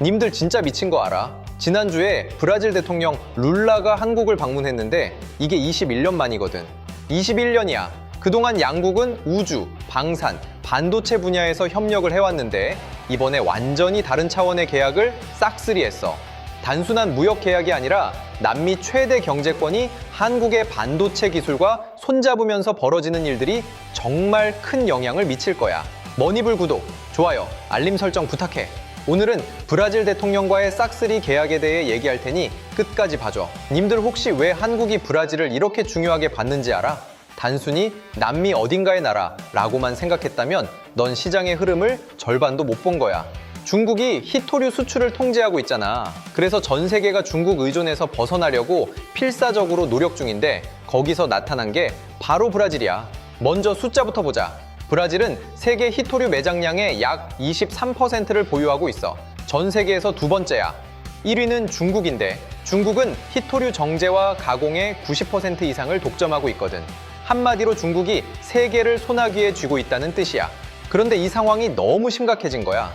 님들 진짜 미친 거 알아? 지난주에 브라질 대통령 룰라가 한국을 방문했는데 이게 21년 만이거든. 21년이야. 그동안 양국은 우주, 방산, 반도체 분야에서 협력을 해왔는데 이번에 완전히 다른 차원의 계약을 싹쓸이했어. 단순한 무역 계약이 아니라 남미 최대 경제권이 한국의 반도체 기술과 손잡으면서 벌어지는 일들이 정말 큰 영향을 미칠 거야. 머니불 구독, 좋아요, 알림 설정 부탁해. 오늘은 브라질 대통령과의 싹쓸이 계약에 대해 얘기할 테니 끝까지 봐줘. 님들 혹시 왜 한국이 브라질을 이렇게 중요하게 봤는지 알아? 단순히 남미 어딘가의 나라라고만 생각했다면 넌 시장의 흐름을 절반도 못 본 거야. 중국이 희토류 수출을 통제하고 있잖아. 그래서 전 세계가 중국 의존에서 벗어나려고 필사적으로 노력 중인데 거기서 나타난 게 바로 브라질이야. 먼저 숫자부터 보자. 브라질은 세계 희토류 매장량의 약 23%를 보유하고 있어. 전 세계에서 두 번째야. 1위는 중국인데 중국은 희토류 정제와 가공의 90% 이상을 독점하고 있거든. 한마디로 중국이 세계를 소나기에 쥐고 있다는 뜻이야. 그런데 이 상황이 너무 심각해진 거야.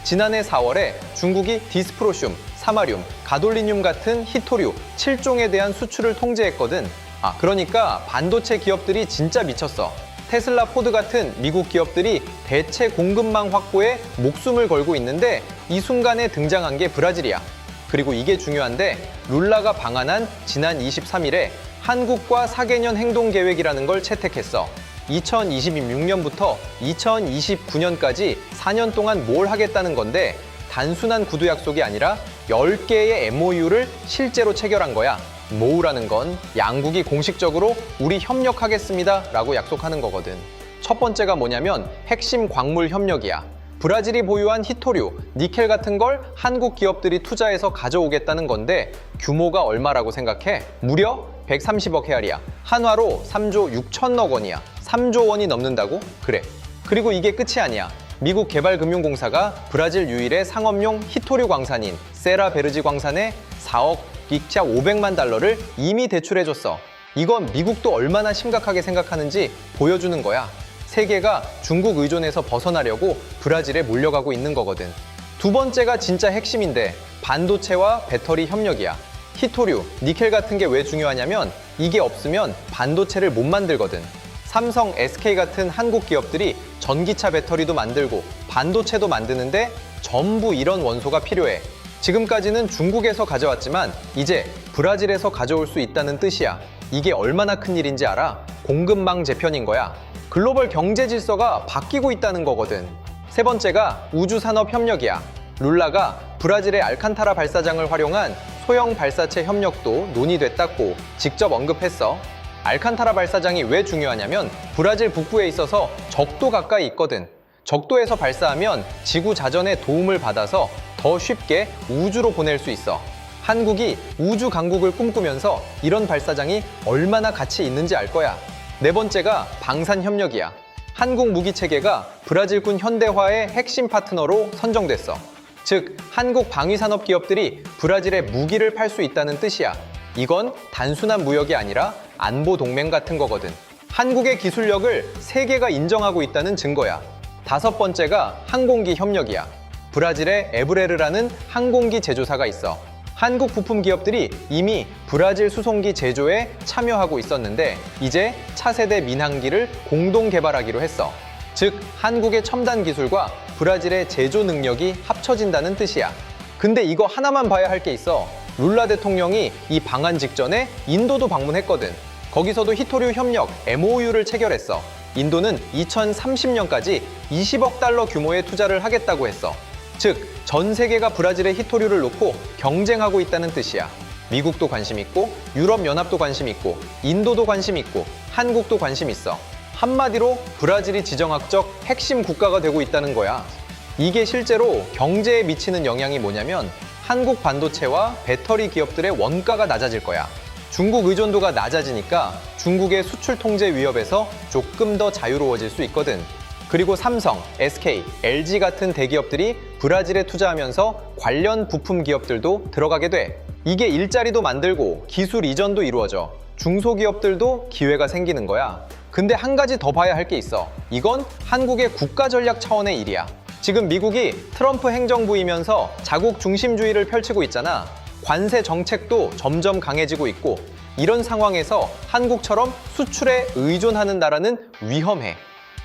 지난해 4월에 중국이 디스프로슘, 사마륨, 가돌리늄 같은 희토류 7종에 대한 수출을 통제했거든. 그러니까 반도체 기업들이 진짜 미쳤어. 테슬라, 포드 같은 미국 기업들이 대체 공급망 확보에 목숨을 걸고 있는데 이 순간에 등장한 게 브라질이야. 그리고 이게 중요한데 룰라가 방한한 지난 23일에 한국과 4개년 행동계획이라는 걸 채택했어. 2026년부터 2029년까지 4년 동안 뭘 하겠다는 건데 단순한 구두 약속이 아니라 10개의 MOU를 실제로 체결한 거야. MOU라는 건 양국이 공식적으로 우리 협력하겠습니다 라고 약속하는 거거든. 첫 번째가 뭐냐면 핵심 광물 협력이야. 브라질이 보유한 희토류, 니켈 같은 걸 한국 기업들이 투자해서 가져오겠다는 건데 규모가 얼마라고 생각해? 무려 130억 헤알이야. 한화로 3조 6천억 원이야. 3조 원이 넘는다고? 그래. 그리고 이게 끝이 아니야. 미국 개발금융공사가 브라질 유일의 상업용 희토류 광산인 세라베르지 광산에 4억 빅자 500만 달러를 이미 대출해줬어. 이건 미국도 얼마나 심각하게 생각하는지 보여주는 거야. 세계가 중국 의존에서 벗어나려고 브라질에 몰려가고 있는 거거든. 두 번째가 진짜 핵심인데 반도체와 배터리 협력이야. 희토류, 니켈 같은 게 왜 중요하냐면 이게 없으면 반도체를 못 만들거든. 삼성, SK 같은 한국 기업들이 전기차 배터리도 만들고 반도체도 만드는데 전부 이런 원소가 필요해. 지금까지는 중국에서 가져왔지만 이제 브라질에서 가져올 수 있다는 뜻이야. 이게 얼마나 큰 일인지 알아? 공급망 재편인 거야. 글로벌 경제 질서가 바뀌고 있다는 거거든. 세 번째가 우주산업 협력이야. 룰라가 브라질의 알칸타라 발사장을 활용한 소형 발사체 협력도 논의됐다고 직접 언급했어. 알칸타라 발사장이 왜 중요하냐면 브라질 북부에 있어서 적도 가까이 있거든. 적도에서 발사하면 지구 자전의 도움을 받아서 더 쉽게 우주로 보낼 수 있어. 한국이 우주 강국을 꿈꾸면서 이런 발사장이 얼마나 가치 있는지 알 거야. 네 번째가 방산 협력이야. 한국 무기 체계가 브라질군 현대화의 핵심 파트너로 선정됐어. 즉, 한국 방위산업 기업들이 브라질에 무기를 팔 수 있다는 뜻이야. 이건 단순한 무역이 아니라 안보 동맹 같은 거거든. 한국의 기술력을 세계가 인정하고 있다는 증거야. 다섯 번째가 항공기 협력이야. 브라질에 에브레르라는 항공기 제조사가 있어. 한국 부품 기업들이 이미 브라질 수송기 제조에 참여하고 있었는데 이제 차세대 민항기를 공동 개발하기로 했어. 즉, 한국의 첨단 기술과 브라질의 제조 능력이 합쳐진다는 뜻이야. 근데 이거 하나만 봐야 할 게 있어. 룰라 대통령이 이 방한 직전에 인도도 방문했거든. 거기서도 희토류 협력 MOU를 체결했어. 인도는 2030년까지 20억 달러 규모의 투자를 하겠다고 했어. 즉, 전 세계가 브라질의 희토류를 놓고 경쟁하고 있다는 뜻이야. 미국도 관심 있고, 유럽연합도 관심 있고, 인도도 관심 있고, 한국도 관심 있어. 한마디로 브라질이 지정학적 핵심 국가가 되고 있다는 거야. 이게 실제로 경제에 미치는 영향이 뭐냐면 한국 반도체와 배터리 기업들의 원가가 낮아질 거야. 중국 의존도가 낮아지니까 중국의 수출 통제 위협에서 조금 더 자유로워질 수 있거든. 그리고 삼성, SK, LG 같은 대기업들이 브라질에 투자하면서 관련 부품 기업들도 들어가게 돼. 이게 일자리도 만들고 기술 이전도 이루어져. 중소기업들도 기회가 생기는 거야. 근데 한 가지 더 봐야 할 게 있어. 이건 한국의 국가 전략 차원의 일이야. 지금 미국이 트럼프 행정부이면서 자국 중심주의를 펼치고 있잖아. 관세 정책도 점점 강해지고 있고, 이런 상황에서 한국처럼 수출에 의존하는 나라는 위험해.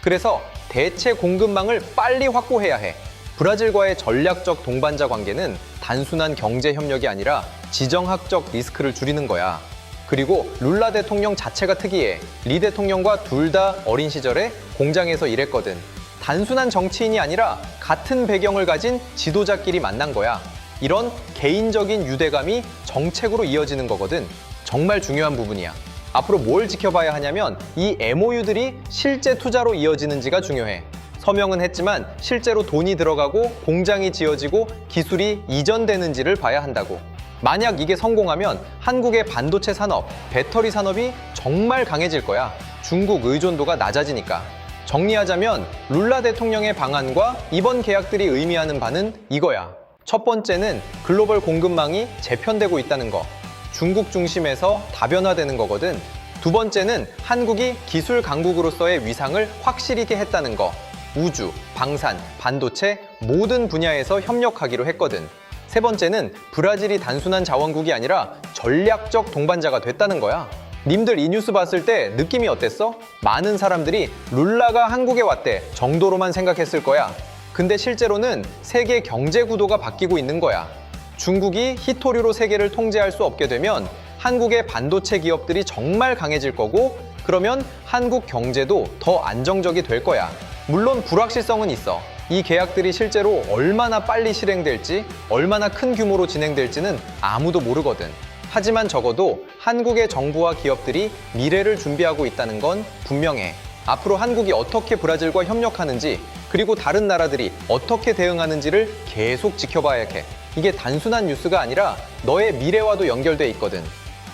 그래서 대체 공급망을 빨리 확보해야 해. 브라질과의 전략적 동반자 관계는 단순한 경제 협력이 아니라 지정학적 리스크를 줄이는 거야. 그리고 룰라 대통령 자체가 특이해. 리 대통령과 둘 다 어린 시절에 공장에서 일했거든. 단순한 정치인이 아니라 같은 배경을 가진 지도자끼리 만난 거야. 이런 개인적인 유대감이 정책으로 이어지는 거거든. 정말 중요한 부분이야. 앞으로 뭘 지켜봐야 하냐면 이 MOU들이 실제 투자로 이어지는지가 중요해. 서명은 했지만 실제로 돈이 들어가고 공장이 지어지고 기술이 이전되는지를 봐야 한다고. 만약 이게 성공하면 한국의 반도체 산업, 배터리 산업이 정말 강해질 거야. 중국 의존도가 낮아지니까. 정리하자면 룰라 대통령의 방안과 이번 계약들이 의미하는 바는 이거야. 첫 번째는 글로벌 공급망이 재편되고 있다는 거. 중국 중심에서 다변화되는 거거든. 두 번째는 한국이 기술 강국으로서의 위상을 확실히 했다는 거. 우주, 방산, 반도체 모든 분야에서 협력하기로 했거든. 세 번째는 브라질이 단순한 자원국이 아니라 전략적 동반자가 됐다는 거야. 님들 이 뉴스 봤을 때 느낌이 어땠어? 많은 사람들이 룰라가 한국에 왔대 정도로만 생각했을 거야. 근데 실제로는 세계 경제 구도가 바뀌고 있는 거야. 중국이 히토류로 세계를 통제할 수 없게 되면 한국의 반도체 기업들이 정말 강해질 거고, 그러면 한국 경제도 더 안정적이 될 거야. 물론 불확실성은 있어. 이 계약들이 실제로 얼마나 빨리 실행될지, 얼마나 큰 규모로 진행될지는 아무도 모르거든. 하지만 적어도 한국의 정부와 기업들이 미래를 준비하고 있다는 건 분명해. 앞으로 한국이 어떻게 브라질과 협력하는지, 그리고 다른 나라들이 어떻게 대응하는지를 계속 지켜봐야 해. 이게 단순한 뉴스가 아니라 너의 미래와도 연결돼 있거든.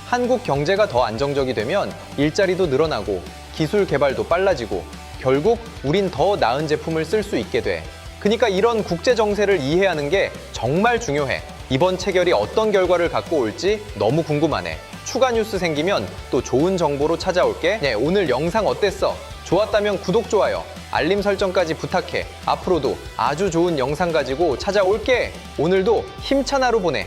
한국 경제가 더 안정적이 되면 일자리도 늘어나고 기술 개발도 빨라지고 결국 우린 더 나은 제품을 쓸 수 있게 돼. 그러니까 이런 국제 정세를 이해하는 게 정말 중요해. 이번 체결이 어떤 결과를 갖고 올지 너무 궁금하네. 추가 뉴스 생기면 또 좋은 정보로 찾아올게. 네, 오늘 영상 어땠어? 좋았다면 구독, 좋아요, 알림 설정까지 부탁해. 앞으로도 아주 좋은 영상 가지고 찾아올게. 오늘도 힘찬 하루 보내.